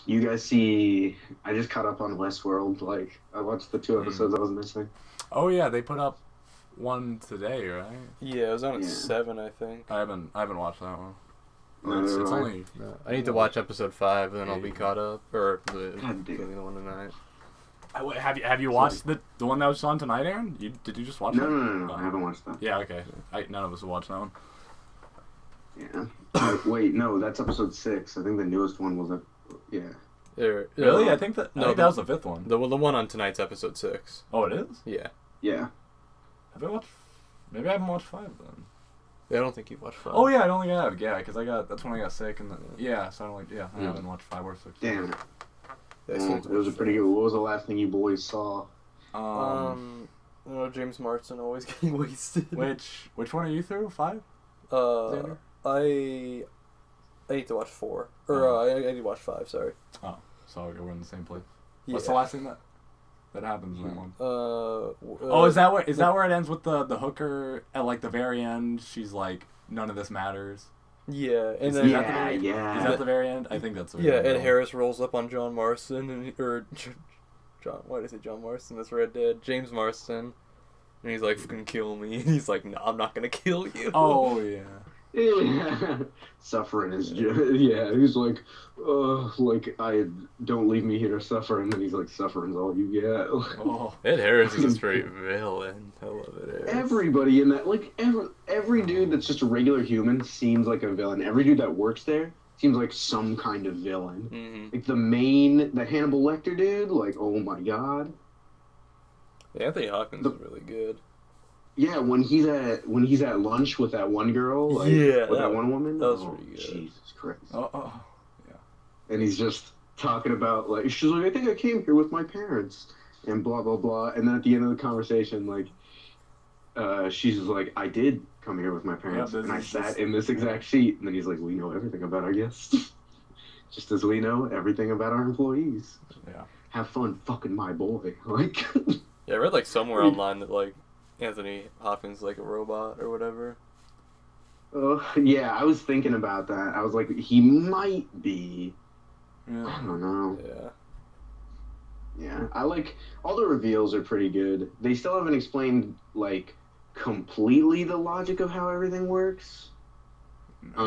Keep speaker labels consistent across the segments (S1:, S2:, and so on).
S1: You guys see? I just caught up on Westworld. Like, I watched the two
S2: Mm.
S1: episodes I was missing.
S2: Oh yeah, they put up one today, right?
S3: Yeah, it was on at
S1: Yeah.
S3: 7, I think.
S2: I haven't watched that one.
S1: Neither
S2: It's
S1: have I.
S2: only
S3: No, I need to watch episode 5, and then I'll be caught up. Or the
S1: God damn.
S3: one tonight.
S2: Have you watched the one that was on tonight, Aaron? Did you just watch that?
S1: No.
S2: Oh.
S1: I haven't watched that.
S2: Yeah, okay. None of us have watched that one.
S1: Yeah. Wait, no, that's episode 6. I think the newest one was yeah.
S2: Really? I think that that was the 5th one.
S3: The one on tonight's episode 6.
S2: Oh, it is?
S3: Yeah.
S1: Yeah.
S2: Have I watched? Maybe I haven't watched 5 then.
S3: I don't think you've watched 5.
S2: Oh yeah, I don't think I have. Yeah, because that's when I got sick and so I don't I
S1: Mm.
S2: haven't watched 5 or 6.
S1: Damn it.
S3: Yeah,
S1: Well, it was a pretty good. What was the last thing you boys saw?
S3: James Marsden always getting wasted.
S2: Which one are you through? 5?
S3: I need to watch 4. Or I need to watch 5. Sorry.
S2: Oh, so we're in the same place.
S3: Yeah.
S2: What's the last thing that happens in that one?
S3: Is
S2: that where it ends with the hooker at like the very end? She's like, none of this matters.
S3: Yeah, and
S2: Is
S3: then
S2: that
S1: Yeah, yeah.
S2: Is that the very end? I think that's the very
S3: yeah,
S2: end.
S3: Ed Harris rolls up on John Marston John. Why did I say John Marston? That's Red Dead. James Marston, and he's like, "Fucking kill me." And he's like, "No, I'm not gonna kill you."
S2: Oh yeah.
S1: Yeah. Suffering is yeah. He's like, don't leave me here to suffer, and then he's like, suffering's all you get.
S2: Oh.
S3: Ed Harris is a straight villain. I love Ed Harris.
S1: Everybody in that, like every dude that's just a regular human seems like a villain. Every dude that works there seems like some kind of villain.
S3: Mm-hmm.
S1: Like the Hannibal Lecter dude, like, oh my god.
S3: Anthony Hopkins is really good.
S1: Yeah, when he's at lunch with that one girl, like,
S3: Yeah,
S1: with that one woman.
S3: that was
S1: oh,
S3: pretty good.
S1: Jesus Christ.
S2: Oh.
S1: And he's just talking about, like, she's like, I think I came here with my parents, and blah blah blah. And then at the end of the conversation, like, she's like, I did come here with my parents, and I sat in this exact seat. And then he's like, we know everything about our guests, just as we know everything about our employees.
S2: Yeah.
S1: Have fun fucking my boy. Like,
S3: Yeah, I read like somewhere online that like Anthony Hopkins is like a robot or whatever.
S1: yeah, I was thinking about that. I was like, he might be.
S2: Yeah.
S1: I don't know.
S3: Yeah.
S1: Yeah, I like all the reveals are pretty good. They still haven't explained like completely the logic of how everything works.
S2: I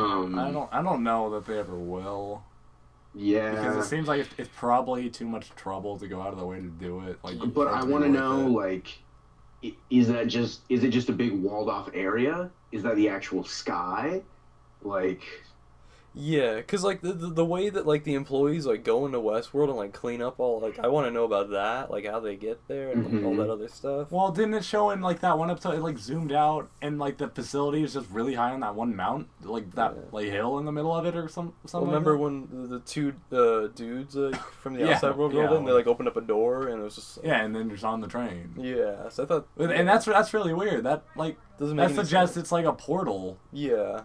S2: don't know that they ever will.
S1: Yeah,
S2: Because it seems like it's probably too much trouble to go out of the way to do it. Like,
S1: but
S2: for it
S1: I
S2: to be
S1: want to
S2: worth
S1: know
S2: it.
S1: like, is it just a big walled off area? Is that the actual sky? Like,
S3: Yeah, cause like the way that like the employees like go into Westworld and like clean up all like I want to know about that, like how they get there and like, all that other stuff.
S2: Well, didn't it show in like that one episode? It like zoomed out and like the facility is just really high on that one mount, like that like hill in the middle of it or something.
S3: Remember
S2: like
S3: when the two dudes from the
S2: Yeah,
S3: outside world
S2: yeah,
S3: rolled in? They like opened up a door and it was just
S2: that? Yeah, and then just on the train.
S3: yeah. So I thought,
S2: And that's really weird. That like
S3: doesn't make
S2: that
S3: any
S2: suggests
S3: sense.
S2: it's like a portal.
S3: Yeah.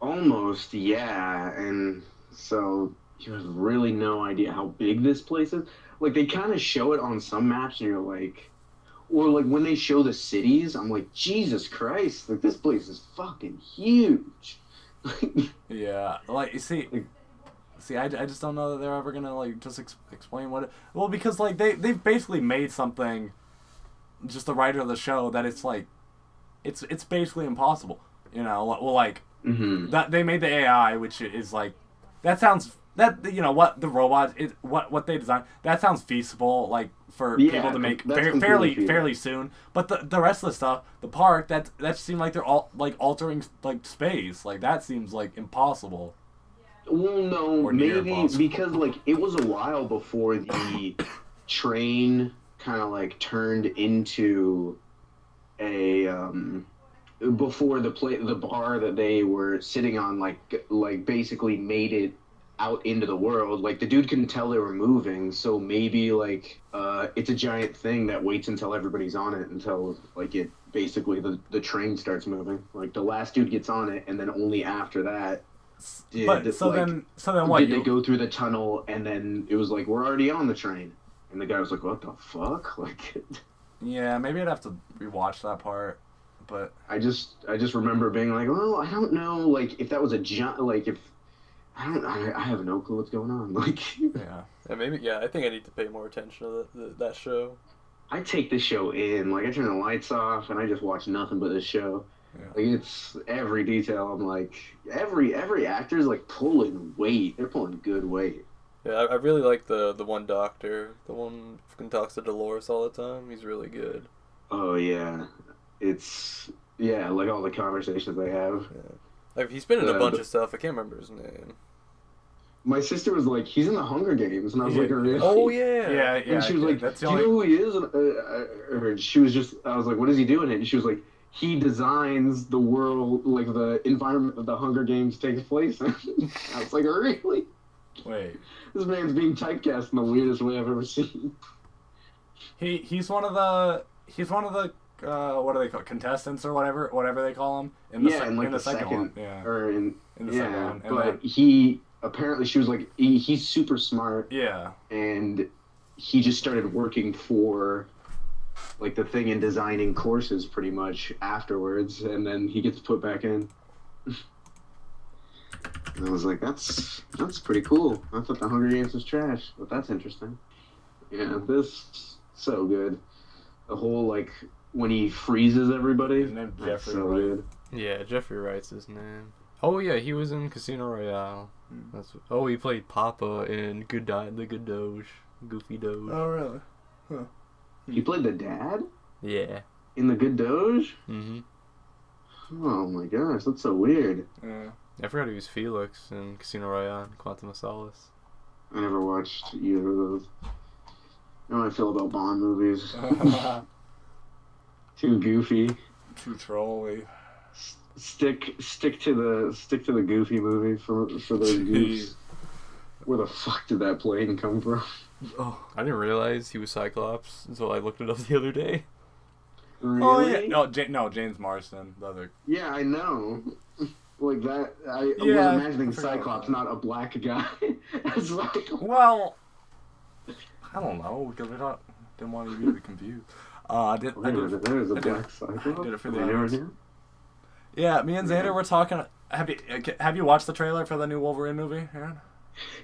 S1: almost, yeah. And so you have really no idea how big this place is. Like, they kind of show it on some maps, and you're like, or like when they show the cities, I'm like, Jesus Christ, like this place is fucking huge.
S2: Yeah, like you see, I just don't know that they're ever gonna like just explain what. Well, because like they've basically made something, just the writer of the show that it's like, it's basically impossible. You know, well like that they made the AI, which is like, that sounds that you know what the robot is what they designed that sounds feasible like for
S1: Yeah,
S2: people to make
S1: that's completely feasible.
S2: fairly soon. But the rest of the stuff, the park that seemed like they're all like altering like space, like that seems like impossible.
S1: Well, no,
S2: Or near
S1: maybe
S2: impossible.
S1: because like it was a while before the train kind of like turned into a before the bar that they were sitting on like basically made it out into the world. Like the dude couldn't tell they were moving, so maybe like it's a giant thing that waits until everybody's on it until like it basically the train starts moving. Like the last dude gets on it, and then only after that.
S2: Then what?
S1: Did they go through the tunnel, and then it was like, we're already on the train, and the guy was like, what the fuck? Like,
S2: Yeah, maybe I'd have to rewatch that part, but
S1: I just remember being like, well, I don't know, like if that was a giant, like if I have no clue what's going on. Like,
S2: Yeah.
S3: Yeah, maybe. Yeah, I think I need to pay more attention to that show.
S1: I take this show in. Like, I turn the lights off and I just watch nothing but this show.
S2: Yeah.
S1: Like, it's every detail. I'm like, every actor's like pulling weight. They're pulling good weight.
S3: Yeah, I really like the one doctor, the one who talks to Dolores all the time. He's really good.
S1: Oh yeah, it's yeah, like all the conversations they have.
S3: Yeah. Like he's been in a
S1: Uh,
S3: bunch
S1: but-
S3: of stuff. I can't remember his name.
S1: My sister was like, he's in the Hunger Games, and I was like, really?
S3: Oh yeah.
S2: Yeah,
S1: And she was like,
S2: that's
S1: do
S2: the
S1: you
S2: only.
S1: know who he is? Or she was just, I was like, what is he doing? And she was like, he designs the world, like the environment that the Hunger Games takes place in. I was like, really?
S2: Wait.
S1: This man's being typecast in the weirdest way I've ever seen.
S2: He's one of the what are they called, contestants or whatever they call them in the
S1: Yeah, in like
S2: in
S1: the
S2: second
S1: second,
S2: one. Yeah.
S1: or in
S2: In the second
S1: yeah,
S2: one. And
S1: but
S2: then,
S1: he apparently she was like, he's super smart,
S2: yeah.
S1: and he just started working for like the thing in designing courses pretty much afterwards, and then he gets put back in. And I was like, that's pretty cool. I thought the Hunger Games was trash, but that's interesting. Yeah, this so good. The whole like when he freezes everybody.
S2: His name's
S1: That's
S2: Jeffrey
S1: so
S2: Wright.
S1: good.
S3: Yeah, Jeffrey Wright's his name. Oh yeah, he was in Casino Royale. He played Papa in The Good Doge, Goofy Doge.
S2: Oh really?
S1: He played the dad
S3: Yeah.
S1: in The Good Doge.
S3: Mhm.
S1: Oh my gosh, that's so weird.
S2: Yeah.
S3: I forgot he was Felix in Casino Royale and Quantum of Solace.
S1: I never watched either of those. You know how I feel about Bond movies. Too goofy.
S2: Too trolly.
S1: Stick to the Goofy movie for those goofs. Where the fuck did that plane come from?
S2: Oh.
S3: I didn't realize he was Cyclops until I looked it up the other day.
S1: Really?
S2: Oh yeah. No, James Marsden, the other.
S1: Yeah, I know. Like that, I
S2: Yeah,
S1: was imagining
S2: I forgot about
S1: Cyclops,
S2: that.
S1: not a black guy. As like,
S2: Well, I don't know because didn't want you to be confused. I did.
S1: there's a
S2: I did-
S1: black Cyclops.
S2: I did it for the
S1: Am I
S2: others.
S1: here?
S2: Yeah, me and Xander were talking. Have you watched the trailer for the new Wolverine movie, Aaron?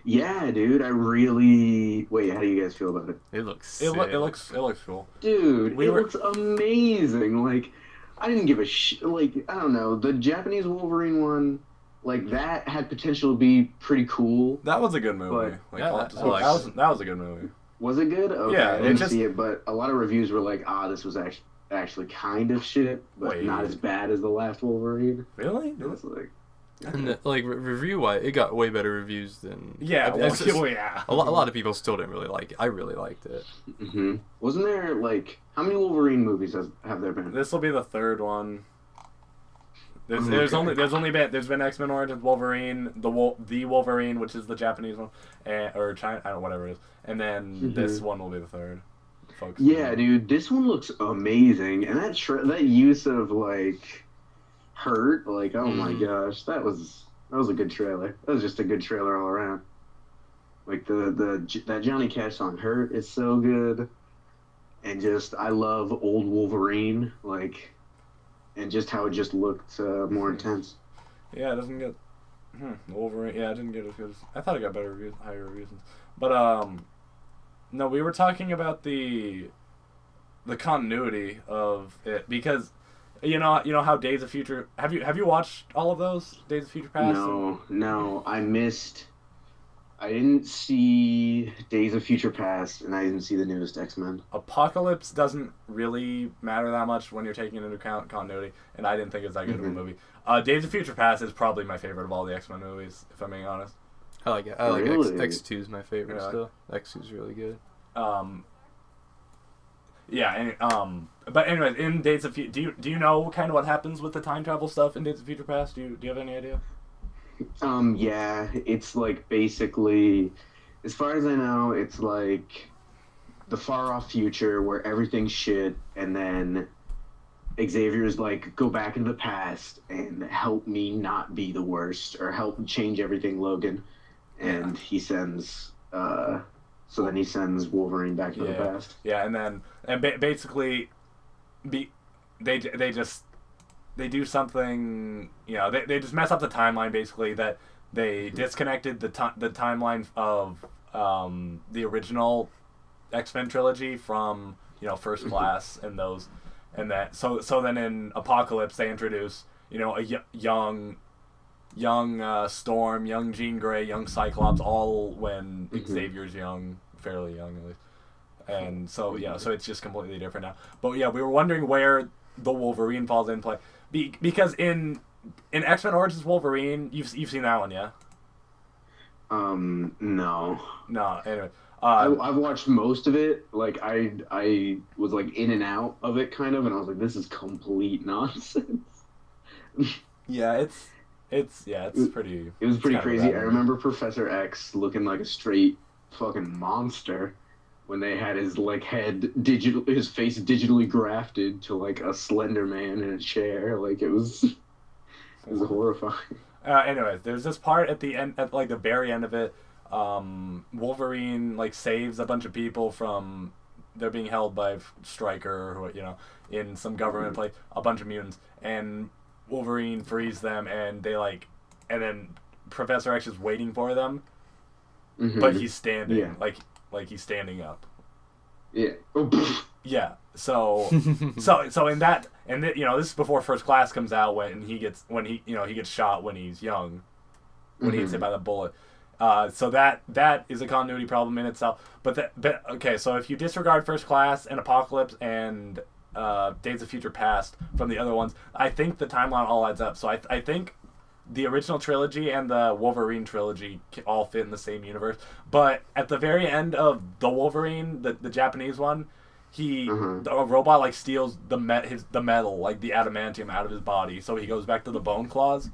S1: Yeah, dude. I really. Wait, how do you guys feel about it?
S3: It looks
S2: It
S3: sick.
S2: looks cool.
S1: Dude,
S2: We
S1: it
S2: were-
S1: looks amazing. Like, I didn't give a like, I don't know. The Japanese Wolverine one, like, that had potential to be pretty cool.
S2: That was a good movie.
S1: But-
S3: Yeah,
S2: that,
S3: I liked
S2: that was a good movie.
S1: Was it good? Okay,
S2: Yeah,
S1: I
S2: it
S1: didn't
S2: just-
S1: see it, but a lot of reviews were like, this was actually kind of shit, but
S2: Wait.
S1: not as bad as the last Wolverine.
S2: Really?
S1: It was like,
S3: And review wise, it got way better reviews than
S2: Yeah.
S3: It's just-
S2: Yeah.
S3: a lot of people still didn't really like it. I really liked it.
S1: Wasn't there like how many Wolverine movies have there been?
S2: This will be the third one. There's
S1: Okay.
S2: there's been X-Men Origins Wolverine, the Wolverine, which is the Japanese one, or China, I don't know, whatever it is, and then this one will be the third. Folks.
S1: Yeah, dude, this one looks amazing, and that use of like hurt, like, oh my gosh, that was a good trailer. That was just a good trailer all around. Like that Johnny Cash song "Hurt" is so good, and just I love old Wolverine, like, and just how it just looked more intense.
S2: Yeah, it doesn't get Wolverine. Yeah, it didn't get as good as I thought. It got better reviews, higher reviews, but no, we were talking about the continuity of it because you know how Days of Future. Have you watched all of those Days of Future Past?
S1: No, I didn't see Days of Future Past, and I didn't see the newest X-Men.
S2: Apocalypse doesn't really matter that much when you're taking into account continuity, and I didn't think it's that good of a movie. Days of Future Past is probably my favorite of all the X-Men movies, if I'm being honest.
S3: I like it. I like
S1: Really?
S3: X2 is my favorite
S2: Yeah.
S3: still. X2 is really good.
S2: Yeah, and, but anyways, in Days of Future, do you know kind of what happens with the time travel stuff in Days of Future Past? Do you have any idea?
S1: Yeah, it's like basically, as far as I know, it's like the far off future where everything's shit, and then Xavier's like, go back into the past and help me not be the worst, or help change everything, Logan. And he sends, so then he sends Wolverine back into the past.
S2: Yeah, and then basically, they do something. You know, they just mess up the timeline basically that they disconnected the timeline of the original X-Men trilogy from First Class and those, and that so then in Apocalypse they introduce a young Storm, young Jean Grey, young Cyclops, all when Xavier's young, fairly young at least. And so it's just completely different now. But yeah, we were wondering where the Wolverine falls in play, because in X-Men Origins Wolverine, you've seen that one, yeah?
S1: No.
S2: No. Anyway,
S1: I've watched most of it. Like I was like in and out of it kind of, and I was like, this is complete nonsense.
S2: Yeah, it's pretty.
S1: It was pretty crazy. I
S2: bad.
S1: remember Professor X looking like a straight fucking monster when they had his like his face digitally grafted to like a Slender Man in a chair. Like it was horrifying.
S2: Anyways, there's this part at the end, at like the very end of it. Wolverine like saves a bunch of people from they're being held by Stryker, or in some government place, a bunch of mutants, and Wolverine frees them, and and then Professor X is waiting for them, but he's standing, like he's standing up.
S1: Yeah.
S2: Yeah. So in that, and this is before First Class comes out, when he gets shot when he's young, when he gets hit by the bullet. So that is a continuity problem in itself. But okay, so if you disregard First Class and Apocalypse and Days of Future Past from the other ones, I think the timeline all adds up. So I think the original trilogy and the Wolverine trilogy all fit in the same universe. But at the very end of the Wolverine, the Japanese one, a robot like steals the metal, like the adamantium, out of his body, so he goes back to the bone claws.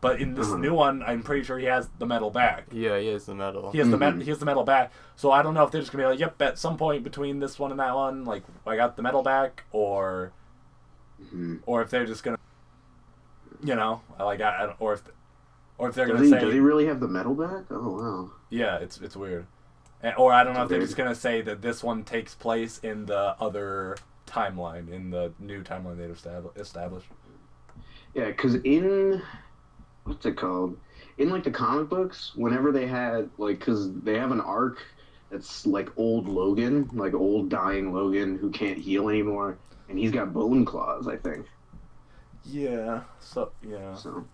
S2: But in this new one, I'm pretty sure he has the metal back.
S3: Yeah, he has the metal.
S2: He has the metal back. So I don't know if they're just gonna be like, yep, at some point between this one and that one, like I got the metal back, or if they're just gonna, or if they're gonna say,
S1: do they really have the metal back? Oh wow.
S2: Yeah, it's weird. Or I don't know if they're just gonna say that this one takes place in the other timeline, in the new timeline they've established.
S1: Yeah, because in what's it called? In like the comic books, whenever they had because they have an arc that's like old Logan, like old dying Logan who can't heal anymore, and he's got bone claws, I think.
S2: Yeah. So yeah.
S1: So.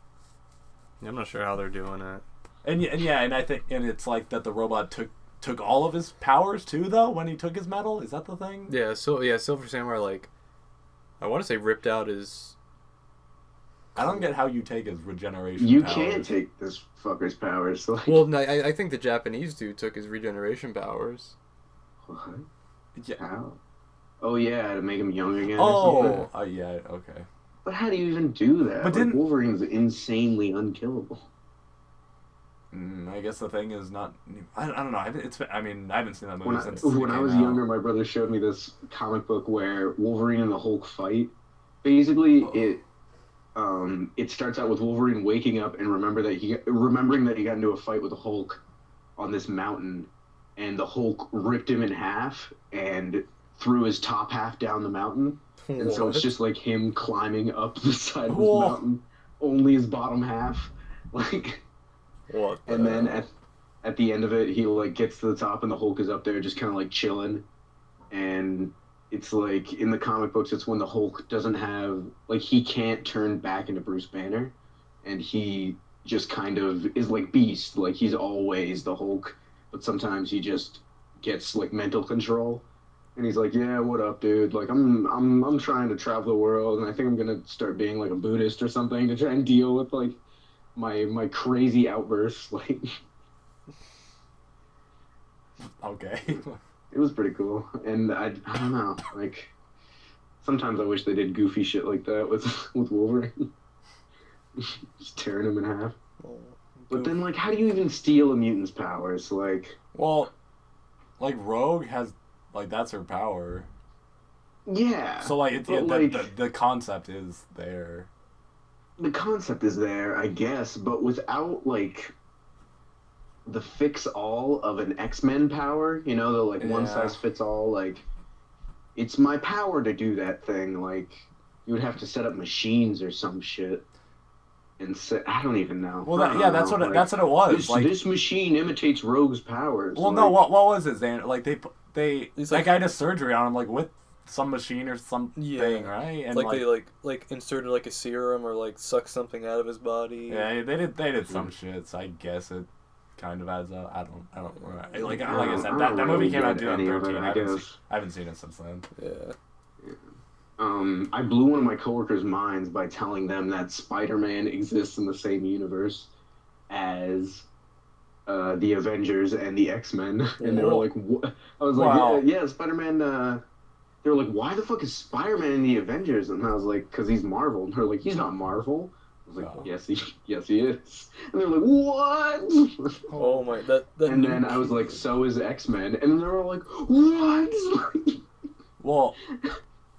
S3: I'm not sure how they're doing it.
S2: And I think it's like that the robot took all of his powers too, though, when he took his metal. Is that the thing?
S3: Yeah. So Silver Samurai, I want to say ripped out his.
S2: I don't get how you take his regeneration.
S1: You
S2: powers.
S1: can't take this fucker's powers.
S3: Well, no, I think the Japanese dude took his regeneration powers.
S1: What?
S2: Yeah.
S1: How? Oh yeah, to make him young again.
S2: Oh, yeah, okay.
S1: But how do you even do that?
S2: But
S1: Wolverine's insanely unkillable.
S2: I guess the thing is not. I don't know. I haven't seen that movie since.
S1: When I was younger, my brother showed me this comic book where Wolverine and the Hulk fight. Basically, it starts out with Wolverine waking up and remembering that he got into a fight with the Hulk on this mountain, and the Hulk ripped him in half and threw his top half down the mountain. And so it's just like him climbing up the side of the mountain, only his bottom half, like.
S3: What?
S1: And then at the end of it, he gets to the top, and the Hulk is up there, just kind of chilling. And it's like in the comic books, it's when the Hulk doesn't have he can't turn back into Bruce Banner, and he just kind of is like Beast, he's always the Hulk, but sometimes he just gets mental control. And he's like, yeah, what up, dude? I'm trying to travel the world, and I think I'm gonna start being a Buddhist or something to try and deal with my crazy outbursts.
S2: Okay.
S1: It was pretty cool, and I don't know. Sometimes I wish they did goofy shit like that with Wolverine, just tearing him in half. But then, how do you even steal a mutant's powers?
S2: Well, Rogue has. That's her power.
S1: Yeah.
S2: So, the concept is there.
S1: The concept is there, I guess, but without, the fix-all of an X-Men power, the, one-size-fits-all, it's my power to do that thing, you would have to set up machines or some shit. and I don't even know.
S2: Well,
S1: I don't
S2: yeah, that's
S1: know.
S2: what
S1: Like,
S2: that's what it was.
S1: this
S2: Like,
S1: this machine imitates Rogue's powers.
S2: well,
S1: like,
S2: no, what was it, Zan? Like they
S3: He's
S2: that
S3: like-
S2: guy did surgery on him, like with some machine or something,
S3: Yeah.
S2: right? And
S3: Like they like inserted like a serum or like sucked something out of his body.
S2: yeah, they did some shit. So I guess it kind of adds up. I don't like I said, that movie
S1: really
S2: came out
S1: get any of it,
S2: 2013. I haven't seen it since then.
S3: Yeah.
S1: I blew one of my coworkers' minds by telling them that Spider-Man exists in the same universe as the Avengers and the X-Men, and they were like, "What?" I was like,
S2: Wow.
S1: "Yeah, Spider-Man." They were like, "Why the fuck is Spider-Man in the Avengers?" And I was like, "Cause he's Marvel." And they're like, "He's not Marvel." I was like,
S2: Oh.
S1: yes, he is." And they're like, "What?"
S3: Oh my that
S1: And then I was like, "So is X-Men," and then they were like, "What?"
S2: Well,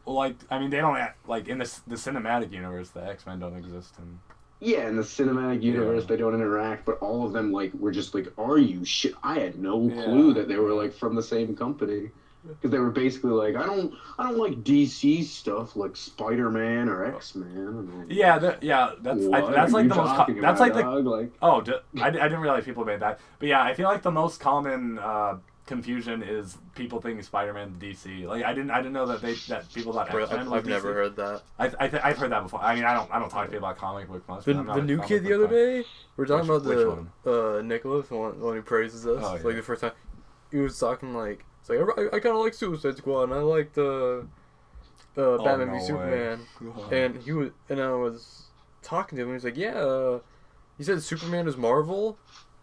S2: like I mean, they don't like in the cinematic universe, the X-Men don't exist in.
S1: Yeah, in the cinematic universe, they don't interact, but all of them like were just like, "Are you shit?" I had no clue that they were like from the same company, because they were basically like, "I don't like DC stuff like Spider-Man or X-Men."
S2: Yeah, that's like the most. That's like the.
S1: like.
S2: Oh, I didn't realize people made that, but yeah, I feel like the most common confusion is people thinking Spider-Man DC. Like I didn't know that people thought X-Men was
S3: I've never
S2: DC.
S3: heard that.
S2: I've heard that before. I mean, I don't talk to people about comic book much.
S3: The,
S2: but I'm not
S3: the
S2: a
S3: new
S2: comic
S3: kid the
S2: book
S3: other
S2: fan.
S3: day, we're talking
S2: Which
S3: about
S2: one?
S3: Nicholas, the one who praises us.
S2: Oh, yeah.
S3: Like the first time, he was talking like, it's like I kind of like Suicide Squad, and I liked Batman v
S2: no
S3: Superman, and I was talking to him. He was like, yeah, he said Superman is Marvel.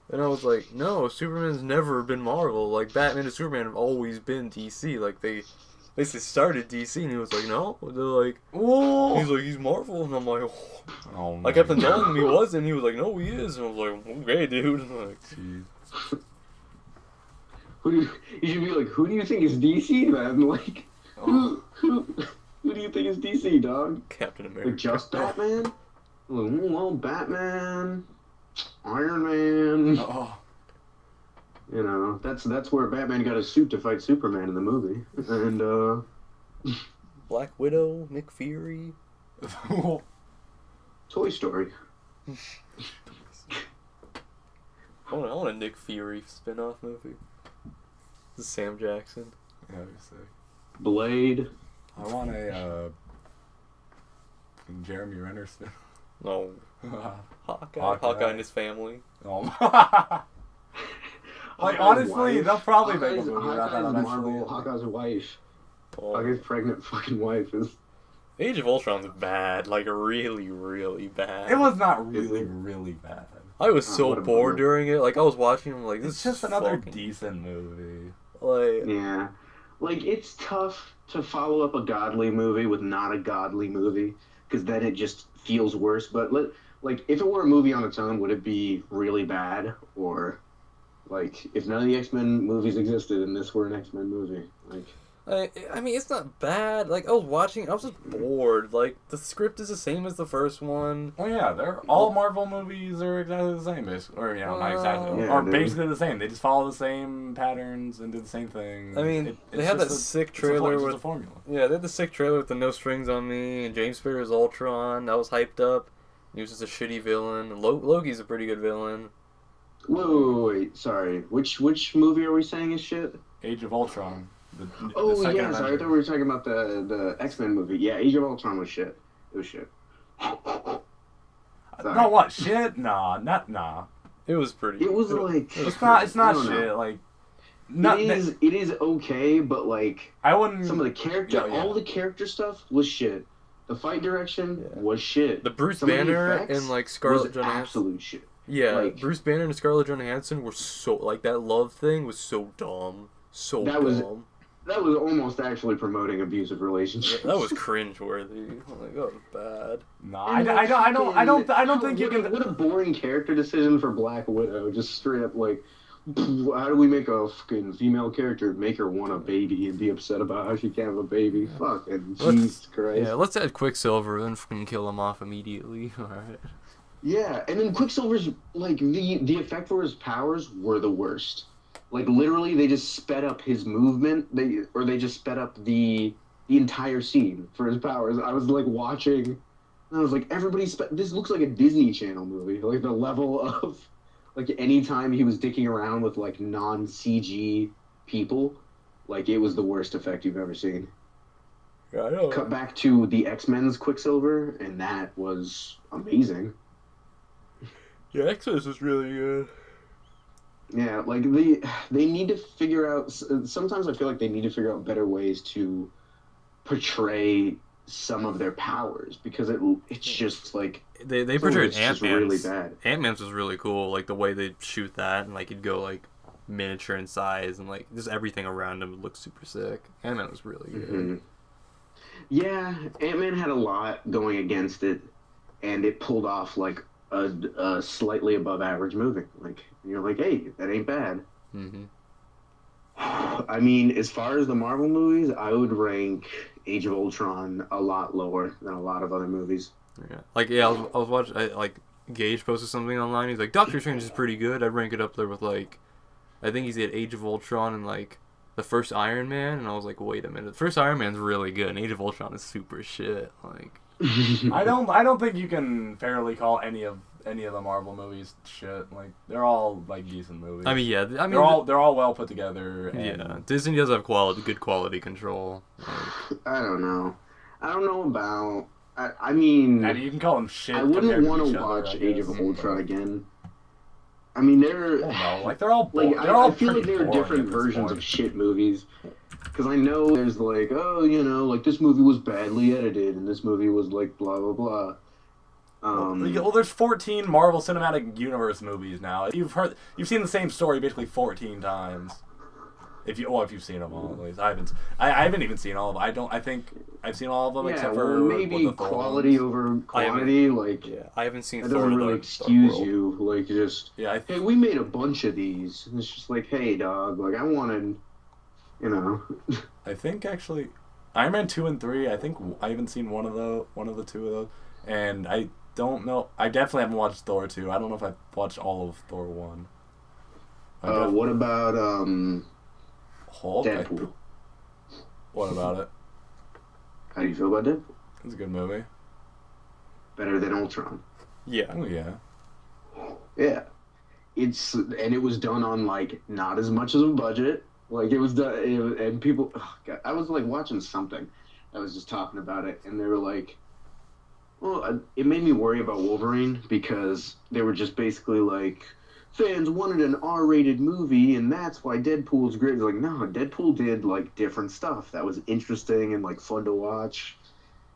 S3: And I was like, no, Superman's never been Marvel. Like, Batman and Superman have always been DC. Like, they started DC, and he was like, no. They're like,
S2: Whoa.
S3: he's like, he's Marvel. And I'm like,
S2: Oh,
S3: I kept on telling him he was, and he was like, no, he is. And I was like, okay, dude. And I'm like,
S2: Jeez.
S1: You should be like, "Who do you think is DC then?" Like,
S2: Oh.
S1: who do you think is DC, dog?
S3: Captain America.
S1: Like just Batman? Like, well, Batman, Iron Man.
S2: Oh.
S1: You know, that's where Batman got his suit to fight Superman in the movie. And
S3: Black Widow, Nick Fury.
S1: Toy Story.
S3: I want a Nick Fury spin-off movie. This is Sam Jackson.
S2: Yeah, you say.
S1: Blade.
S2: I want a Jeremy Renner spin.
S3: No.
S2: Hawkeye.
S3: Hawkeye and his family.
S2: Oh. Like
S1: Hawkeye's
S2: honestly,
S1: wife.
S2: they'll probably make a
S1: Hawkeye's-
S2: movie about that
S1: Hawkeye's Marvel.
S2: eventually.
S1: Hawkeye's wife.
S3: Oh.
S1: Hawkeye's pregnant fucking wife is.
S3: Age of Ultron's bad. Like, really, really bad.
S2: It was not really bad.
S3: I was so
S1: what a
S3: bored
S1: bummer.
S3: during it. Like, I was watching him like, this
S2: It's just
S3: is
S2: another
S3: fucking-
S2: decent movie.
S3: Like,
S1: Yeah. Like, it's tough to follow up a godly movie with not a godly movie, because then it just feels worse. But, like, if it were a movie on its own, would it be really bad? Or, like, if none of the X-Men movies existed and this were an X-Men movie? Like,
S3: I mean, it's not bad. Like, I was watching, I was just bored. Like, the script is the same as the first one.
S2: Oh yeah, they're all Marvel movies are exactly the same, basically. Or not exactly,
S1: Yeah,
S2: or
S1: dude.
S2: basically the same. They just follow the same patterns and do the same thing.
S3: I mean, they had that sick trailer
S2: it's
S3: with
S2: a formula.
S3: Yeah, they had the sick trailer with the No Strings on Me and James Spader's Ultron. That was hyped up. He was just a shitty villain. Loki's a pretty good villain.
S1: wait, sorry. Which movie are we saying is shit?
S2: Age of Ultron. The
S1: Oh,
S2: second
S1: yeah, sorry. I
S2: Avenger.
S1: thought we were talking about the X-Men movie. Yeah, Age of Ultron was shit. It was shit. Sorry.
S2: No, what shit? Nah.
S3: It was pretty.
S1: It was like...
S2: It's
S1: I
S2: not
S1: don't know.
S2: shit. Like, not.
S1: It is okay, but like
S2: I wouldn't.
S1: some of the character,
S2: Yeah.
S1: all the character stuff was shit. The fight direction
S3: Yeah.
S1: was shit.
S3: The Bruce
S1: Some of the
S3: Banner
S1: effects
S3: and like
S1: was
S3: Scarlett Johansson.
S1: absolute shit.
S3: Yeah,
S1: like-
S3: Bruce Banner and Scarlett Johansson were so like that love thing was so dumb, so
S1: That was-
S3: dumb.
S1: That was almost actually promoting abusive relationships.
S3: That was cringeworthy. Like, that was bad.
S2: Nah,
S1: And
S2: I don't think you
S1: what
S2: can.
S1: What a boring character decision for Black Widow. Just straight up like, how do we make a fucking female character make her want a baby and be upset about how she can't have a baby? Fucking Jesus Christ.
S3: Yeah, let's add Quicksilver and fucking kill him off immediately. All right.
S1: Yeah, and then Quicksilver's like the effect for his powers were the worst. Like literally, they just sped up his movement. They just sped up the entire scene for his powers. I was like watching And I was like, this looks like a Disney Channel movie. Like the level of like anytime he was dicking around with like non-CG people, like it was the worst effect you've ever seen.
S3: Yeah, I know.
S1: Cut back to the X-Men's Quicksilver, and that was amazing.
S3: Yeah, Exodus is really good.
S1: Yeah, like they need to figure out. Sometimes I feel like they need to figure out better ways to portray some of their powers because it's just like
S3: They portrayed
S1: it's just really bad.
S3: Ant-Man's was really cool, like the way they shoot that, and like it'd go like miniature in size, and like just everything around him looked super sick. Ant-Man was really good.
S1: Mm-hmm. Yeah, Ant-Man had a lot going against it, and it pulled off like a slightly above average movie. Like you're like, hey, that ain't bad.
S3: Mm-hmm.
S1: I mean, as far as the Marvel movies, I would rank Age of Ultron a lot lower than a lot of other movies.
S3: Yeah, like I was watching like Gage posted something online. He's like, Doctor Strange is pretty good. I'd rank it up there with like, I think he's at Age of Ultron and like the first Iron Man. And I was like, wait a minute, the first Iron Man's really good, and Age of Ultron is super shit. Like,
S2: I don't think you can fairly call any of the Marvel movies shit. Like they're all like decent movies.
S3: I mean, yeah,
S2: they're all well put together. And
S3: yeah, Disney does have good quality control. Like,
S1: I don't know about. I mean,
S2: and you can call them shit.
S1: I wouldn't want to
S2: other,
S1: watch Age of Ultron again. I mean,
S2: they're all
S1: like
S2: they're all
S1: I feel like there are different versions of shit movies. Because I know there's like, oh, like this movie was badly edited and this movie was like blah blah blah.
S2: Well, there's 14 Marvel Cinematic Universe movies now. You've seen the same story basically 14 times. If you've seen them all, at least I haven't even seen all of them. I think I've seen all of them except for
S1: maybe quality over quantity.
S3: I haven't seen.
S1: That doesn't really excuse you. Like just hey, we made a bunch of these. And it's just like, hey, dog. Like I wanted,
S2: I think actually, Iron Man 2 and 3. I think I haven't seen one of the two of those, and I don't know. I definitely haven't watched Thor 2. I don't know if I've watched all of Thor 1.
S1: What about
S2: Hulk?
S1: Deadpool?
S2: What about it?
S1: How do you feel about Deadpool?
S2: It's a good movie.
S1: Better than Ultron.
S3: Yeah.
S2: Oh yeah.
S1: Yeah. It was done on like not as much as a budget. Like it was done, and people. Oh God, I was like watching something. I was just talking about it, and they were like, "Well, it made me worry about Wolverine because they were just basically like." Fans wanted an R-rated movie, and that's why Deadpool's great. It's like, no, Deadpool did like different stuff that was interesting and like fun to watch,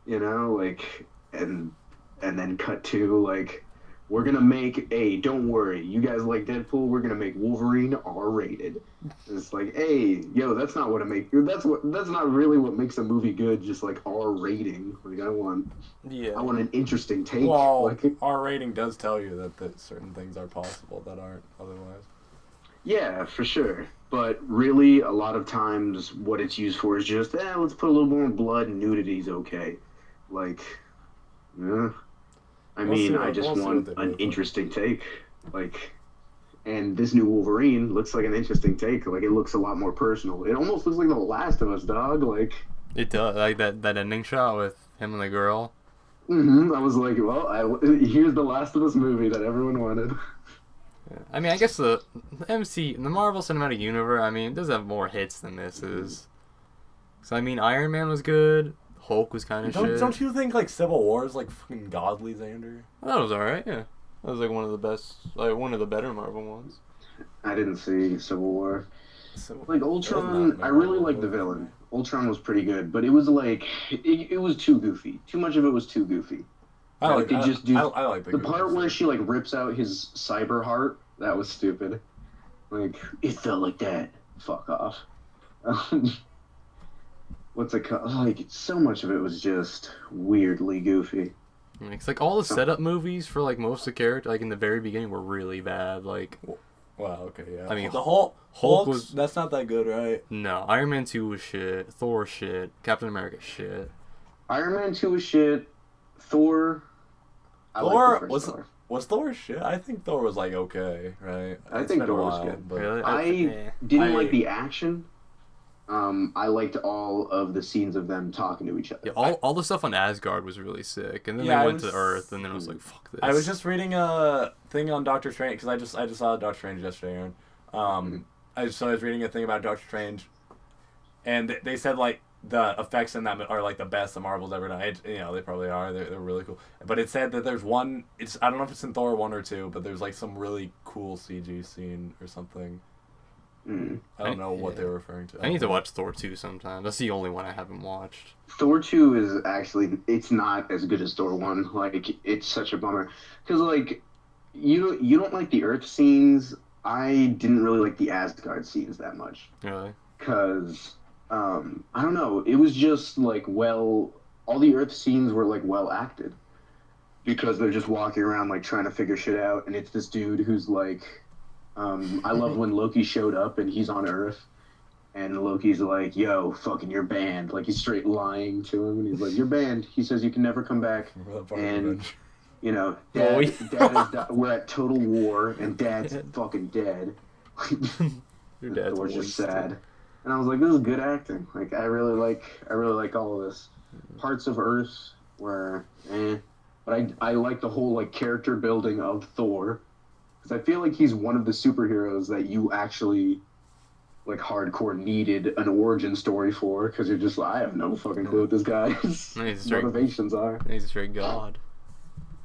S1: like, and then cut to like, we're gonna make don't worry, you guys like Deadpool, we're gonna make Wolverine R-rated. And it's like, hey, yo, that's not not really what makes a movie good. Just like R rating. Like I want an interesting take.
S2: Well,
S1: like,
S2: R rating does tell you that certain things are possible that aren't otherwise.
S1: Yeah, for sure. But really, a lot of times, what it's used for is just, let's put a little more blood and nudity's okay. Like, I just want an interesting take. Like, and this new Wolverine looks like an interesting take. Like, it looks a lot more personal. It almost looks like The Last of Us, dog. Like,
S3: it does. Like that ending shot with him and the girl.
S1: I was like, well, here's the Last of Us movie that everyone wanted.
S3: I mean, I guess the Marvel Cinematic Universe, I mean, it does have more hits than this is. So, I mean, Iron Man was good. Hulk was kind of shit.
S2: Don't you think, like, Civil War is, like, fucking godly, Xander?
S3: That was alright, yeah. That was, like, one of the best, like, one of the better Marvel ones.
S1: I didn't see Civil War. Like, Ultron, I really liked the villain. Ultron was pretty good, but it was, like, it was too goofy. Too much of it was too goofy.
S2: I like
S1: the part where she, like, rips out his cyber heart. That was stupid. Like, it felt like that. Fuck off. What's it called? Like, so much of it was just weirdly goofy.
S3: It's like all the setup movies for like most of the characters, like in the very beginning, were really bad. Like,
S2: wow, okay, yeah.
S3: I mean,
S2: the Hulk was that's not that good, right?
S3: No, Iron Man 2 was shit. Thor was shit. Captain America shit.
S1: Iron Man 2 was shit. Thor.
S2: Was Thor shit? I think Thor was like okay, right?
S1: I think Thor was good.
S2: But
S1: really? I didn't like the action. I liked all of the scenes of them talking to each other.
S3: Yeah, all the stuff on Asgard was really sick, and then
S2: Yeah,
S3: they
S2: I
S3: went to
S2: was-
S3: Earth, and then I was like, "Fuck this."
S2: I was just reading a thing on Doctor Strange because I just saw Doctor Strange yesterday, Aaron. I was reading a thing about Doctor Strange, and they said like the effects in that are like the best the Marvel's ever done. You know, they probably are. They're really cool. But it said that there's one. I don't know if it's in Thor 1 or 2, but there's like some really cool CG scene or something. I don't know what they were referring to.
S3: I need to watch Thor 2 sometime. That's the only one I haven't watched.
S1: Thor 2 is actually, it's not as good as Thor 1. Like, it's such a bummer. Because, like, you don't like the Earth scenes. I didn't really like the Asgard scenes that much.
S3: Really?
S1: Because, I don't know. It was just, like, all the Earth scenes were, like, well acted. Because they're just walking around, like, trying to figure shit out. And it's this dude who's, like, I love when Loki showed up and he's on Earth. And Loki's like, yo, fucking, you're banned. Like, he's straight lying to him. And he's like, you're banned. He says you can never come back. And, you know, dad is we're at total war, and Dad's fucking dead.
S3: Your dad's
S1: Thor's just
S3: wasted.
S1: sad. And I was like, this is good acting. Like, I really like all of this. Parts of Earth were, But I like the whole, like, character building of Thor. Because I feel like he's one of the superheroes that you actually, like, hardcore needed an origin story for, because you're just like, I have no fucking clue what this guy's motivations are.
S3: He's a straight god.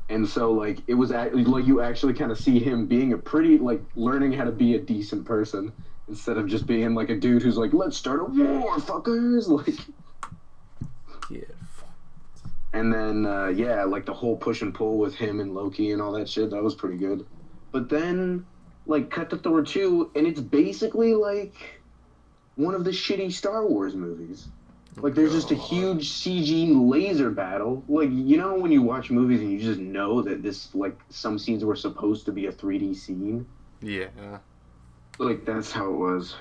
S1: And so, like, it was like you actually kind of see him being a pretty, like, learning how to be a decent person instead of just being like a dude who's like, let's start a war, fuckers. Like,
S3: Yeah.
S1: and then like the whole push and pull with him and Loki and all that shit, that was pretty good. But then, like, cut to Thor 2, and it's basically like one of the shitty Star Wars movies. Like, there's just a huge CG laser battle. Like, you know when you watch movies and you just know that this, like, some scenes were supposed to be a 3D scene?
S3: Yeah.
S1: Like, that's how it was.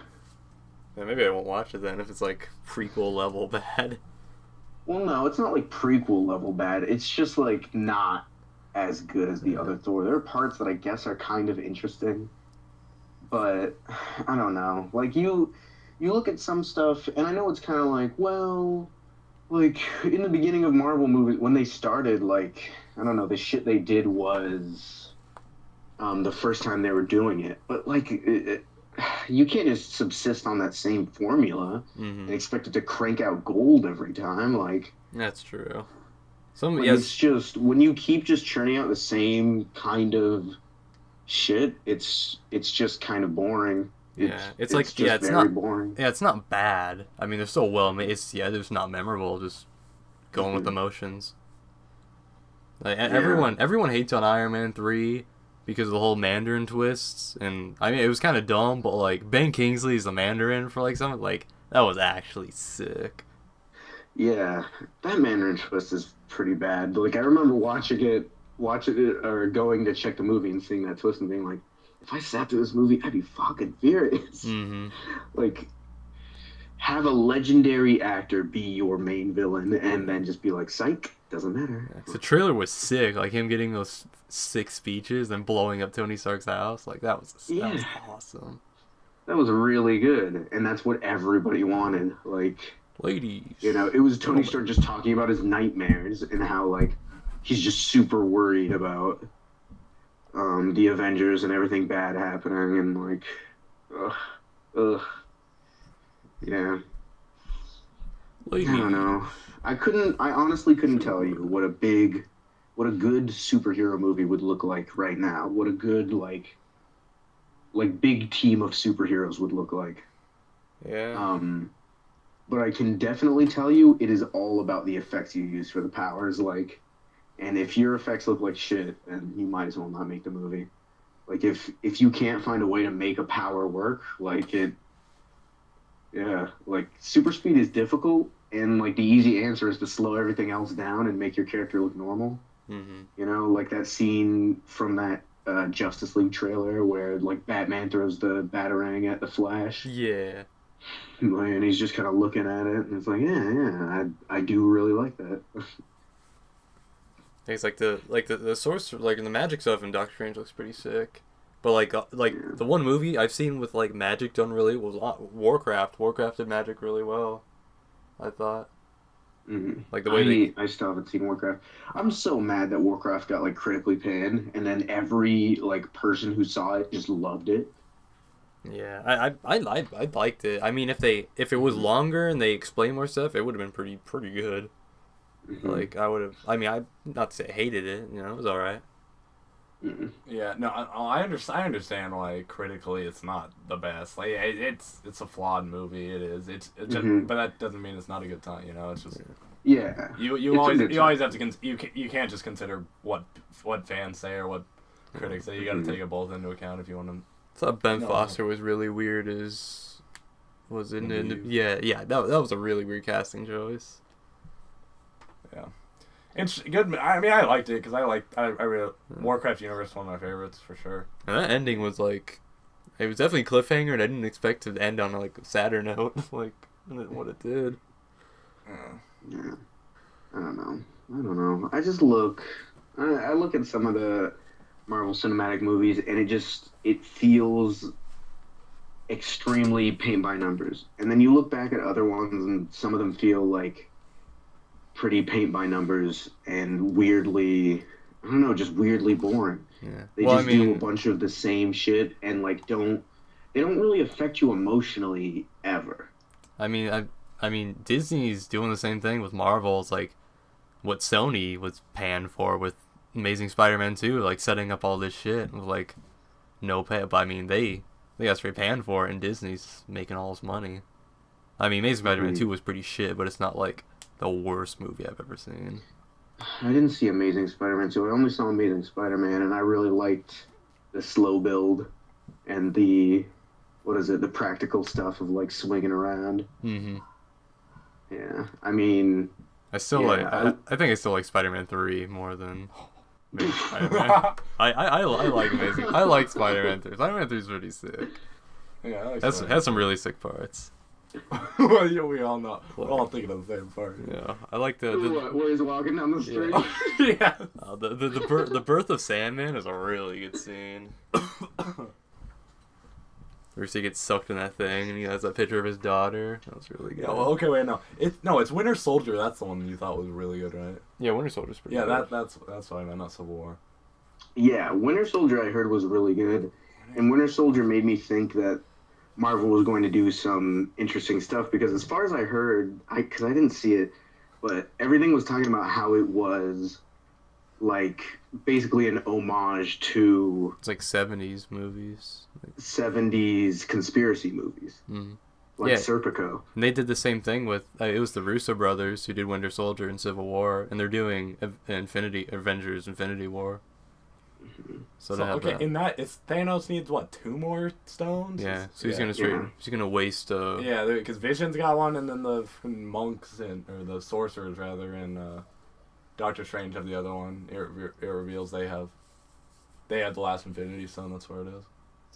S3: Yeah, maybe I won't watch it then if it's like prequel level bad.
S1: Well, no, it's not, like, prequel level bad. It's just, like, not as good as the other Thor. There are parts that I guess are kind of interesting. But, I don't know. Like, you look at some stuff, and I know it's kind of like, well, like, in the beginning of Marvel movies, when they started, like, I don't know, the shit they did was the first time they were doing it. But, like, you can't just subsist on that same formula and expect it to crank out gold every time. Like,
S3: That's true.
S1: it's just, when you keep just churning out the same kind of shit, it's just kind of boring.
S3: It's
S1: very
S3: not
S1: boring.
S3: Yeah, it's not bad. I mean, they're still well made. It's not memorable. Just going with the motions. Like everyone hates on Iron Man 3 because of the whole Mandarin twists, and I mean it was kind of dumb, but like Ben Kingsley's the Mandarin for like something like that was actually sick.
S1: Yeah, that Mandarin twist is pretty bad. Like, I remember watching it or going to check the movie and seeing that twist and being like, if I sat through this movie, I'd be fucking furious. Like, have a legendary actor be your main villain and then just be like, psych, doesn't matter.
S3: Yeah, the trailer was sick, like him getting those 6 speeches and blowing up Tony Stark's house. Like, that was awesome.
S1: That was really good, and that's what everybody wanted. Like,
S3: ladies,
S1: you know, it was Tony Stark just talking about his nightmares and how, like, he's just super worried about the Avengers and everything bad happening, and like, yeah.
S3: ladies.
S1: I don't know. I honestly couldn't tell you what a good superhero movie would look like right now. What a good, like big team of superheroes would look like.
S3: Yeah.
S1: But I can definitely tell you it is all about the effects you use for the powers, like. And if your effects look like shit, then you might as well not make the movie. Like, if you can't find a way to make a power work, like, like, super speed is difficult, and, like, the easy answer is to slow everything else down and make your character look normal. You know, like that scene from that Justice League trailer where, like, Batman throws the Batarang at the Flash.
S3: Yeah.
S1: And he's just kind of looking at it, and it's like, I do really like that.
S3: It's like the source, like the magic stuff in Doctor Strange looks pretty sick. But like the one movie I've seen with like magic done really was Warcraft. Warcraft did magic really well, I thought.
S1: Mm-hmm.
S3: Like the way
S1: I still haven't seen Warcraft. I'm so mad that Warcraft got like critically panned, and then every like person who saw it just loved it.
S3: Yeah, I liked it. I mean, if it was longer and they explained more stuff, it would have been pretty good.
S1: Mm-hmm.
S3: Like I would have. I mean, I not to say I hated it. You know, it was all right.
S1: Mm-hmm.
S2: Yeah, no, I understand why critically it's not the best. Like it's a flawed movie. It is. It's just,
S1: Mm-hmm.
S2: but that doesn't mean it's not a good time. You know, it's just
S1: Yeah.
S2: you always have to you can't just consider what fans say or what critics say. You got to
S1: Mm-hmm.
S2: take it both into account if you want to.
S3: I thought Ben
S2: No.
S3: Foster was really weird. Was in
S2: Leave.
S3: yeah. That was a really weird casting choice.
S2: Yeah, it's good. I mean, I liked it because I really Warcraft universe is one of my favorites for sure.
S3: And that ending was like, it was definitely a cliffhanger, and I didn't expect it to end on like a sadder note, like what it did.
S1: Yeah. I don't know. I just look. I look at some of the Marvel Cinematic movies, and it feels extremely paint by numbers. And then you look back at other ones, and some of them feel like pretty paint by numbers and weirdly, I don't know, just weirdly boring.
S3: Yeah.
S1: They just do a bunch of the same shit and like they don't really affect you emotionally ever.
S3: I mean, Disney's doing the same thing with Marvel. It's like what Sony was panned for with Amazing Spider-Man 2, like setting up all this shit with like no pay. But I mean, they got straight panned for it, and Disney's making all this money. I mean, Amazing Spider-Man 2 was pretty shit, but it's not like the worst movie I've ever seen.
S1: I didn't see Amazing Spider-Man 2. I only saw Amazing Spider-Man, and I really liked the slow build and the practical stuff of like swinging around.
S3: Mm-hmm.
S1: Yeah, I mean,
S3: I think I still like Spider-Man 3 more than Spider-Man. I like Amazing. I like Spider-Man 3. Spider-Man 3 is pretty sick.
S2: Yeah, I like
S3: Has some really sick parts.
S2: Well, yeah, we all know. We're all thinking of the same part.
S3: Yeah, I like the
S1: where he's walking down the street.
S2: Yeah.
S3: the birth of Sandman is a really good scene. Where he gets sucked in that thing, and he has that picture of his daughter. That was really good.
S2: Yeah, well, okay, wait, no. It's Winter Soldier. That's the one you thought was really good, right?
S3: Yeah, Winter Soldier's pretty
S2: Yeah,
S3: good.
S2: that's what I meant, not Civil War.
S1: Yeah, Winter Soldier I heard was really good, and Winter Soldier made me think that Marvel was going to do some interesting stuff, because as far as I heard, because I didn't see it, but everything was talking about how it was like basically an homage to
S3: It's like 70s movies.
S1: 70s conspiracy movies, like
S3: Yeah.
S1: Serpico.
S3: And they did the same thing with it was the Russo brothers who did Winter Soldier and Civil War, and they're doing Avengers Infinity War. So
S2: in that, Thanos needs what, 2 more stones?
S3: Yeah, so he's gonna waste.
S2: Yeah, because Vision's got one, and then the monks or the sorcerers rather, and Doctor Strange have the other one. It reveals they had the last Infinity Stone. That's where it is.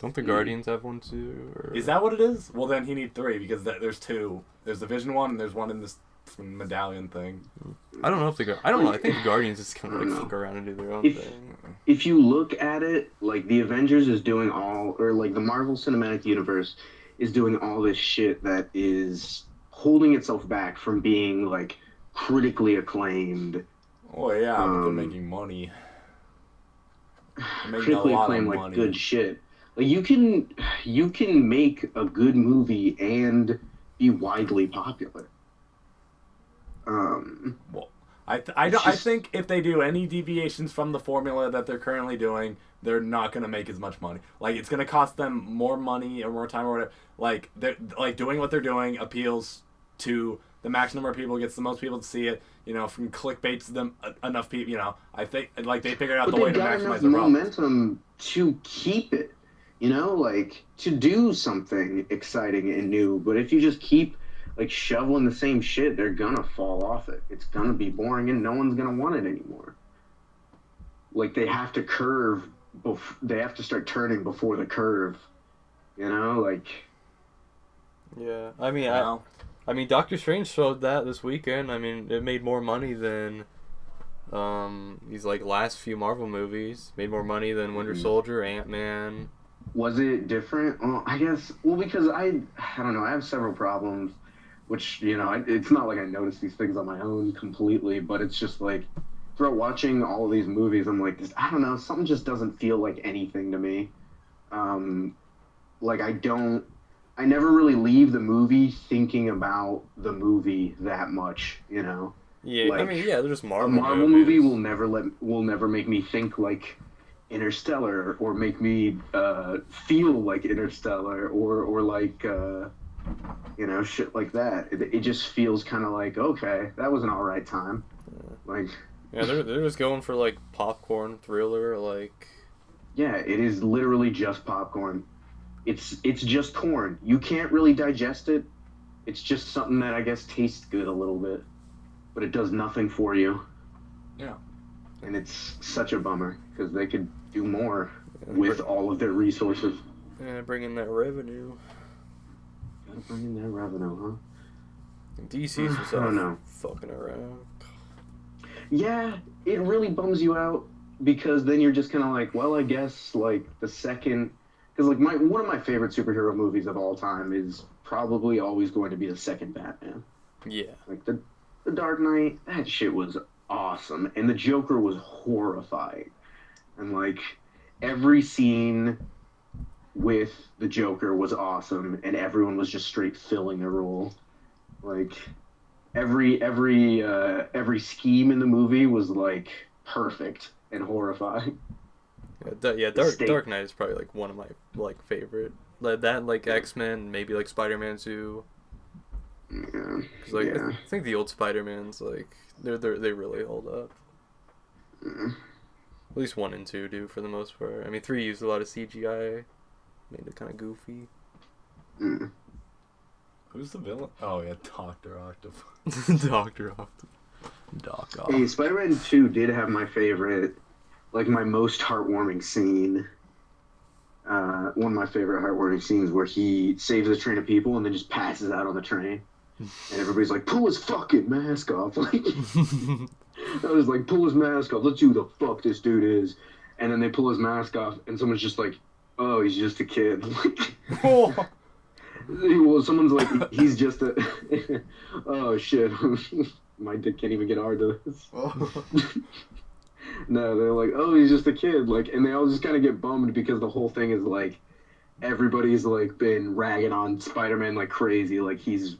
S3: Don't the Guardians have one too? Or...
S2: Is that what it is? Well, then he needs 3 because there's 2. There's the Vision one, and there's one in this medallion thing.
S3: I don't know if I don't know. I think the Guardians just kind of like fuck around and do their own thing.
S1: If you look at it, like the Avengers is doing like the Marvel Cinematic Universe is doing all this shit that is holding itself back from being like critically acclaimed.
S2: Oh yeah, but they're making money. They're making
S1: Critically
S2: a lot
S1: acclaimed,
S2: of
S1: like
S2: money.
S1: good shit. Like you can make a good movie and be widely popular.
S2: Well, I think if they do any deviations from the formula that they're currently doing, they're not gonna make as much money. Like it's gonna cost them more money or more time or whatever. Like they're like doing what they're doing appeals to the max number of people, gets the most people to see it. You know, from clickbait to them enough people. You know, I think like they figured out the way to maximize the
S1: momentum to keep it. You know, like to do something exciting and new. But if you just keep like shoveling the same shit, they're gonna fall off it. It's gonna be boring, and no one's gonna want it anymore. Like they have to curve. They have to start turning before the curve. You know, like.
S3: Yeah, I mean, Doctor Strange showed that this weekend. I mean, it made more money than these like last few Marvel movies. Made more money than Winter Soldier, Ant-Man,
S1: Was it different? Well, I guess. Well, because I don't know. I have several problems, which it's not like I notice these things on my own completely, but it's just like throughout watching all of these movies, I'm like, I don't know, something just doesn't feel like anything to me. Um, like I never really leave the movie thinking about the movie that much.
S3: Yeah, I
S1: Like
S3: mean, yeah, they're just
S1: a
S3: Marvel
S1: Marvel movie
S3: movies.
S1: will never make me think like Interstellar or make me feel like Interstellar or like shit like that. It just feels kind of like, okay, that was an all right time. Like
S3: Yeah, they're just going for like popcorn thriller, like.
S1: yeah, it is literally just popcorn. It's just corn. You can't really digest it. It's just something that I guess tastes good a little bit, but it does nothing for you.
S2: Yeah.
S1: And it's such a bummer because they could do more
S3: Yeah,
S1: with all of their resources.
S3: Yeah, bring in that revenue.
S1: Gotta bring in that revenue, huh?
S3: DC's just
S1: I don't know.
S3: fucking around.
S1: Yeah, it really bums you out because then you're just kind of like, well, I guess like the second, because like one of my favorite superhero movies of all time is probably always going to be the second Batman.
S3: Yeah.
S1: Like the Dark Knight, that shit was awesome, and the Joker was horrifying, and like every scene with the Joker was awesome, and everyone was just straight filling the role. Like every scheme in the movie was like perfect and horrifying.
S3: Yeah, Dark Knight is probably like one of my like favorite. Like that, like X-Men, maybe like Spider-Man 2.
S1: Yeah,
S3: Cause like
S1: yeah.
S3: I think the old Spider-Mans like they really hold up.
S1: Mm.
S3: At least 1 and 2 do for the most part. I mean 3 used a lot of CGI, made it kind of goofy.
S1: Mm.
S2: Who's the villain? Oh yeah, Doctor Octopus.
S3: Doctor Octopus.
S2: Doc
S1: Hey,
S2: Ock.
S1: Spider-Man 2 did have my favorite, like my most heartwarming scene. One of my favorite heartwarming scenes where he saves a train of people and then just passes out on the train. And everybody's like, pull his fucking mask off. Like, I was like, pull his mask off. Let's see who the fuck this dude is. And then they pull his mask off and someone's just like, oh, he's just a kid. Like, well, someone's like, he's just a... oh, shit. My dick can't even get hard to this. No, they're like, oh, he's just a kid. Like, and they all just kind of get bummed because the whole thing is like, everybody's like been ragging on Spider-Man like crazy. Like, he's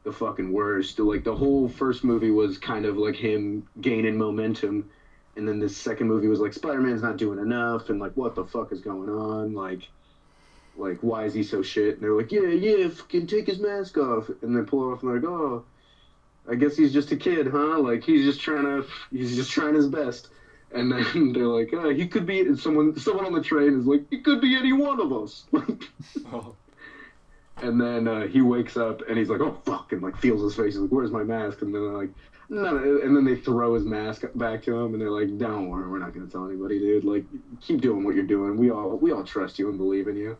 S1: the fucking worst. Like, the whole first movie was kind of like him gaining momentum. And then this second movie was like, Spider-Man's not doing enough. And like, what the fuck is going on? Like, why is he so shit? And they're like, yeah, fucking take his mask off. And they pull it off and they're like, oh, I guess he's just a kid, huh? Like, he's just trying his best. And then they're like, oh, he could be, someone on the train is like, he could be any one of us.
S2: Oh.
S1: And then he wakes up and he's like, oh, fuck, and like feels his face. He's like, where's my mask? And then they're like, no. And then they throw his mask back to him and they're like, don't worry, we're not going to tell anybody, dude. Like, keep doing what you're doing. We all trust you and believe in you.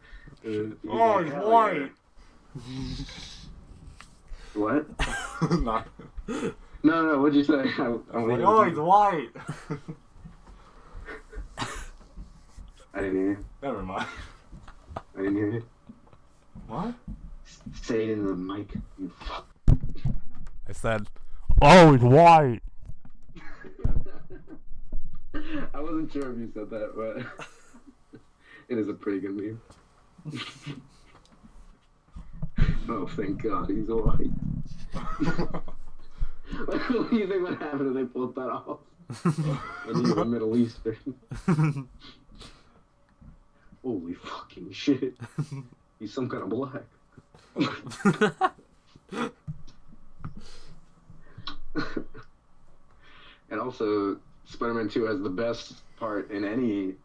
S2: Oh, he's white.
S1: What?
S2: No.
S1: No, what'd you say? I'm
S2: Like, oh, he's white.
S1: I didn't hear you.
S2: Never mind.
S1: I didn't hear you.
S2: What?
S1: Say it in the mic, you fuck.
S2: I said, oh, he's white.
S1: I wasn't sure if you said that, but it is a pretty good meme. Oh, thank God, he's white. What do you think would happen if they pulled that off? And he's a Middle Eastern. Holy fucking shit. He's some kind of black. And also, Spider-Man 2 has the best part in any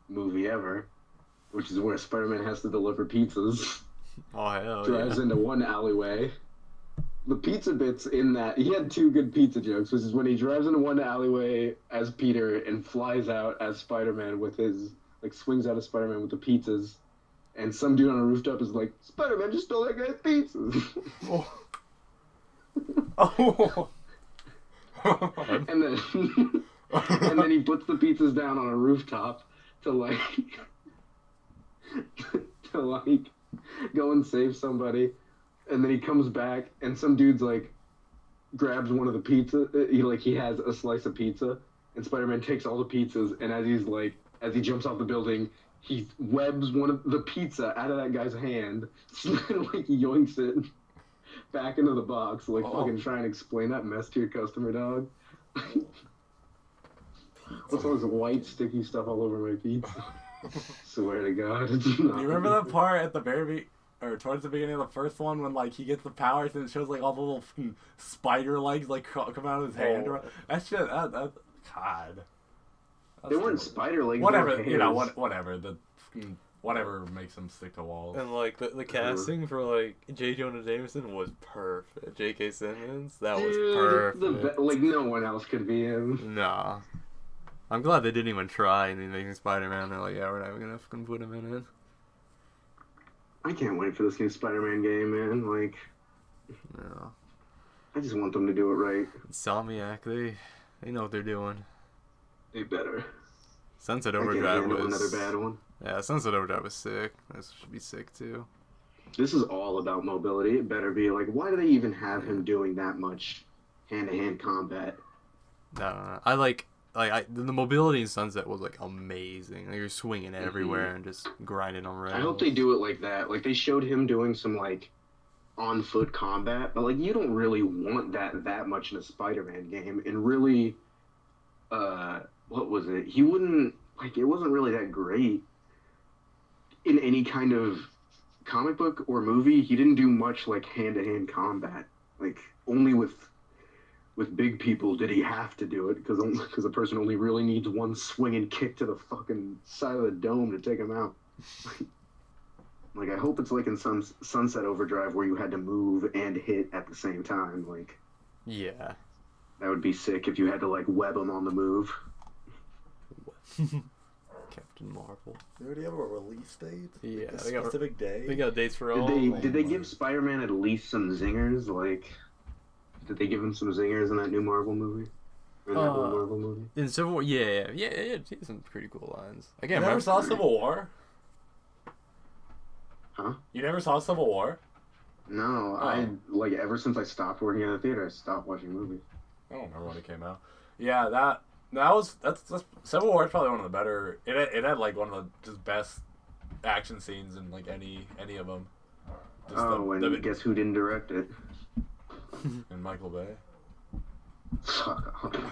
S1: movie ever, which is where Spider-Man has to deliver pizzas.
S3: Oh, hell
S1: Drives
S3: yeah.
S1: into one alleyway. The pizza bits in that, he had 2 good pizza jokes, which is when he drives into one alleyway as Peter and flies out as Spider-Man with his, like, swings out as Spider-Man with the pizzas. And some dude on a rooftop is like, Spider-Man just stole that guy's pizzas.
S2: Oh. Oh.
S1: and then he puts the pizzas down on a rooftop to, like, to like go and save somebody, and then he comes back and some dude's like grabs one of the pizza. He has a slice of pizza, and Spider-Man takes all the pizzas, and as he jumps off the building, he webs one of the pizza out of that guy's hand, like yoinks it back into the box, fucking try and explain that mess to your customer, dog. What's all this white sticky stuff all over my pizza? Swear to God.
S2: Do you remember that part at the or towards the beginning of the first one when he gets the powers and it shows all the little spider legs come out of his hand? That shit, God.
S1: They weren't spider legs.
S2: Whatever, whatever. Whatever makes them stick to walls.
S3: And the casting for J. Jonah Jameson was perfect. J.K. Simmons, that was perfect.
S1: No one else could be him.
S3: Nah. I'm glad they didn't even try in the Amazing Spider-Man. They're like, yeah, we're not even gonna fucking put him in it.
S1: I can't wait for this new Spider-Man game, man.
S3: No.
S1: I just want them to do it right.
S3: Insomniac, they know what they're doing.
S1: They better.
S3: Sunset Overdrive was
S1: another bad one.
S3: Yeah, Sunset Overdrive was sick. This should be sick too.
S1: This is all about mobility. It better be why do they even have him doing that much hand-to-hand combat?
S3: No. The mobility in Sunset was amazing. You're swinging everywhere and just grinding on rails.
S1: I hope they do it like that. They showed him doing some on foot combat, but you don't really want that much in a Spider-Man game. And really, what was it? He wouldn't it wasn't really that great in any kind of comic book or movie. He didn't do much hand-to-hand combat. Only with big people did he have to do it, because a person only really needs one swinging kick to the fucking side of the dome to take him out. I hope it's in some Sunset Overdrive where you had to move and hit at the same time.
S3: Yeah.
S1: That would be sick if you had to web them on the move.
S3: Captain Marvel.
S2: They already have a release date?
S3: Yeah.
S2: A specific day?
S3: They got dates for all.
S1: Did they give Spider-Man at least some zingers? Did they give him some zingers in that new Marvel movie? Or that one Marvel movie?
S3: In Civil War, yeah, he had some pretty cool lines.
S2: You never saw Civil War?
S1: Huh?
S2: You never saw Civil War?
S1: No, I ever since I stopped working at the theater, I stopped watching movies.
S2: I don't remember when it came out. Yeah, that's Civil War is probably one of the better. It had one of the just best action scenes in any of them.
S1: Guess who didn't direct it?
S2: And Michael Bay.
S1: Fuck off.